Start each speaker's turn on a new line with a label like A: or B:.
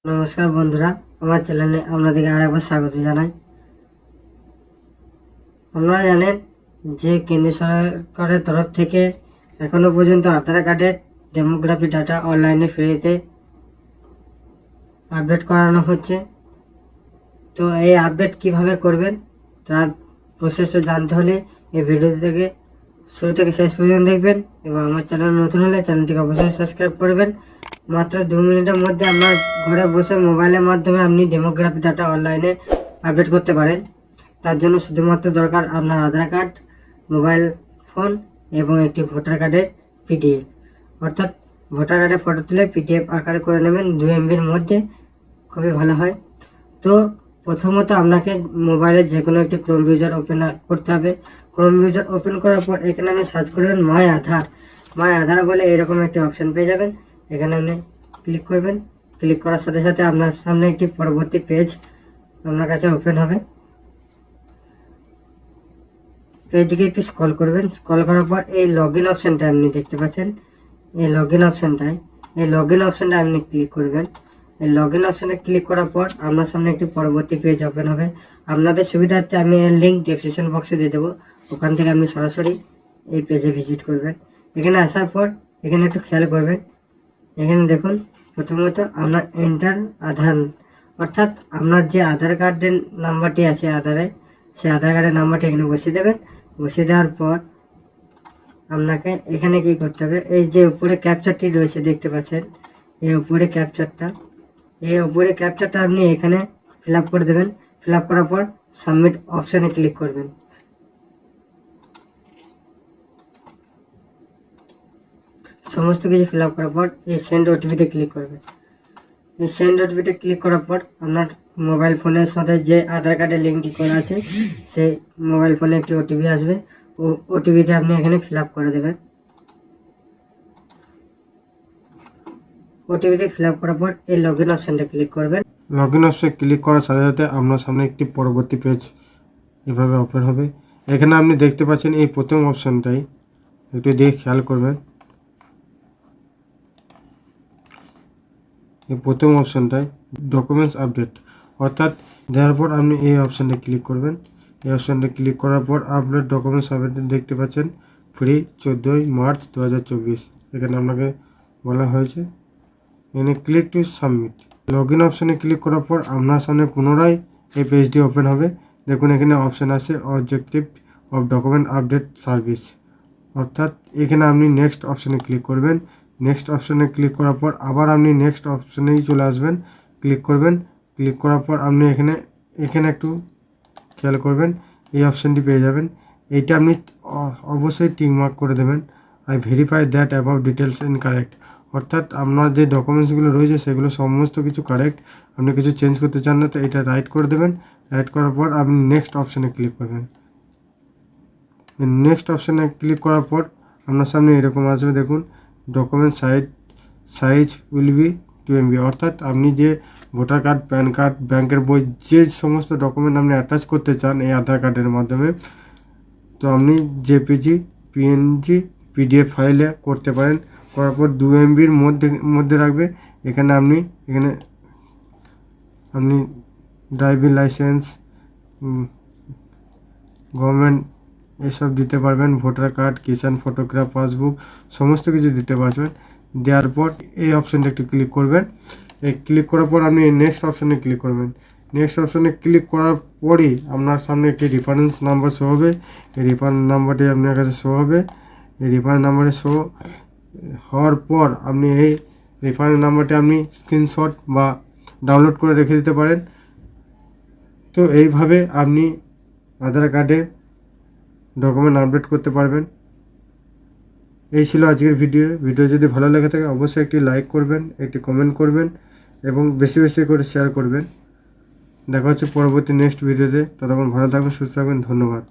A: নমস্কার বন্ধুরা, আমার চ্যানেলে আপনাদেরকে আরেকবার স্বাগত জানাই। আপনারা জানেন যে কেন্দ্র সরকারের তরফ থেকে এখনো পর্যন্ত আধার কার্ডের ডেমোগ্রাফি ডাটা অনলাইনে ফ্রিতে আপডেট করানো হচ্ছে। তো এই আপডেট কিভাবে করবেন তার প্রসেসে জানতে হলে এই ভিডিও থেকে শুরু থেকে শেষ পর্যন্ত দেখবেন এবং আমার চ্যানেল নতুন হলে চ্যানেলটিকে অবশ্যই সাবস্ক্রাইব করবেন। মাত্র 2 মিনিটের মধ্যে আপনার ঘরে বসে মোবাইলের মাধ্যমে আপনি ডেমোগ্রাফি ডাটা অনলাইনে আপডেট করতে পারেন। তার জন্য শুধুমাত্র দরকার আপনার আধার কার্ড, মোবাইল ফোন এবং একটি ভোটার কার্ডের পিডিএফ, অর্থাৎ ভোটার কার্ডের ফটো তুলে পিডিএফ আকারে করে নেবেন 2 MBর মধ্যে, খুবই ভালো হয়। তো প্রথমত আপনাকে মোবাইলের যে কোনো একটি ক্রোম ব্রাউজার ওপেন করতে হবে। ক্রোম ব্রাউজার ওপেন করার পর এখানে আপনি সার্চ করবেন মাই আধার বলে এরকম একটি অপশান পেয়ে যাবেন। এখানে আপনি ক্লিক করবেন। ক্লিক করার সাথে সাথে আপনার সামনে একটি পরবর্তী পেজ আপনার কাছে ওপেন হবে। পেজটিকে একটু স্ক্রল করবেন। স্ক্রল করার পর এই লগ ইন অপশানটা আপনি দেখতে পাচ্ছেন। এই লগ ইন অপশানটা আপনি ক্লিক করবেন। এই লগ ইন অপশানে ক্লিক করার পর আপনার সামনে একটি পরবর্তী পেজ ওপেন হবে। আপনাদের সুবিধার্থে আমি এর লিঙ্ক ডেসক্রিপশন বক্সে দিয়ে দেবো, ওখান থেকে আপনি সরাসরি এই পেজে ভিজিট করবেন। এখানে আসার পর এখানে একটু খেয়াল করবেন। এখানে দেখুন, প্রথমত আপনার এন্টার আধার, অর্থাৎ আপনার যে আধার কার্ডের নাম্বারটি আছে আধারে, সেই আধার কার্ডের নাম্বারটি এখানে বসিয়ে দেবেন। বসিয়ে দেওয়ার পর আপনাকে এখানে কি করতে হবে, এই যে উপরে ক্যাপচারটি রয়েছে দেখতে পাচ্ছেন, এই উপরে ক্যাপচারটা আপনি এখানে ফিল আপ করে দেবেন। ফিল আপ করার পর সাবমিট অপশানে ক্লিক করবেন। সমস্ত কিছু ফিল আপ করার পর এই সেন্ড ওটিপিতে ক্লিক করবেন। এই সেন্ড ওটিপিতে ক্লিক করার পর আপনার মোবাইল ফোনের সাথে যে আধার কার্ডের লিঙ্কটি করা আছে সেই মোবাইল ফোনে একটি ওটিপি আসবে। ওটিপিটা আপনি এখানে ফিল আপ করে দেবেন। ওটিপিটি ফিল আপ করার পর এই লগ ইন অপশানটা ক্লিক করবেন।
B: লগ ইন অপশনে ক্লিক করার সাথে সাথে আপনার সামনে একটি পরবর্তী পেজ এভাবে ওপেন হবে। এখানে আপনি দেখতে পাচ্ছেন এই প্রথম অপশানটাই, একটু দেখে খেয়াল করবেন। এই প্রথম অপশানটায় ডকুমেন্টস আপডেট, অর্থাৎ দেওয়ার পর আপনি এই অপশানটা ক্লিক করবেন। এই অপশানটা ক্লিক করার পর আপলোড ডকুমেন্টস আপডেট দেখতে পাচ্ছেন, ফ্রি 14 মার্চ 2024। এখানে আপনাকে বলা হয়েছে। এখানে click to submit. Log in অপশানে ক্লিক করার পর আপনার সামনে পুনরায় এই পেজটি ওপেন হবে। দেখুন এখানে অপশান আছে objective of document update service, অর্থাৎ এখানে আপনি নেক্সট অপশানে ক্লিক করবেন। নেক্সট অপশানে ক্লিক করার পর আবার আপনি নেক্সট অপশানেই চলে আসবেন, ক্লিক করবেন। ক্লিক করার পর আপনি এখানে একটু খেয়াল করবেন, এই অপশানটি পেয়ে যাবেন। এইটা আপনি অবশ্যই টিক মার্ক করে দেবেন। I verify that about details in correct, অর্থাৎ আপনার যে ডকুমেন্টসগুলো রয়েছে সেগুলো সমস্ত কিছু কারেক্ট, আপনি কিছু চেঞ্জ করতে চান না, তো এটা রাইট করে দেবেন। রাইট করার পর আপনি নেক্সট অপশানে ক্লিক করবেন। নেক্সট অপশানে ক্লিক করার পর আপনার সামনে এরকম আসবে। দেখুন document size will be 2 MB, অর্থাৎ আপনি যে ভোটার কার্ড, প্যান কার্ড, ব্যাংকের বই, যে সমস্ত ডকুমেন্ট আপনি অ্যাটাচ করতে চান এই আধার কার্ডের মাধ্যমে, তো আপনি জেপিজি, পিএনজি, পিডিএফ ফাইলে করতে পারেন। করার পর 2 MBর মধ্যে রাখবে। এখানে আপনি ড্রাইভিং লাইসেন্স, গভর্নমেন্ট এসব দিতে পারবেন, ভোটার কার্ড, কিষাণ ফটোগ্রাফ, পাসবুক, সমস্ত কিছু দিতে পারবেন। দেওয়ার পর এই অপশানটা একটু ক্লিক করবেন। এই ক্লিক করার পর আপনি নেক্সট অপশানে ক্লিক করবেন। নেক্সট অপশানে ক্লিক করার পরই আপনার সামনে একটি রেফারেন্স নাম্বার শো হবে। এই রেফারেন্স নাম্বারটি আপনার কাছে শো হবে। এই রেফারেন্স নাম্বারে শো হওয়ার পর আপনি এই রেফারেন্স নাম্বারটি আপনি স্ক্রিনশট বা ডাউনলোড করে রেখে দিতে পারেন। তো এইভাবে আপনি আধার কার্ডে ডকুমেন্ট আপডেট করতে পারবেন। এই ছিল আজকের ভিডিও যদি ভালো লেগে থাকে অবশ্যই একটি লাইক করবেন, একটি কমেন্ট করবেন এবং বেশি বেশি করে শেয়ার করবেন। দেখা হচ্ছে পরবর্তী নেক্সট ভিডিওতে। ততক্ষণ ভালো থাকবেন, সুস্থ থাকবেন। ধন্যবাদ।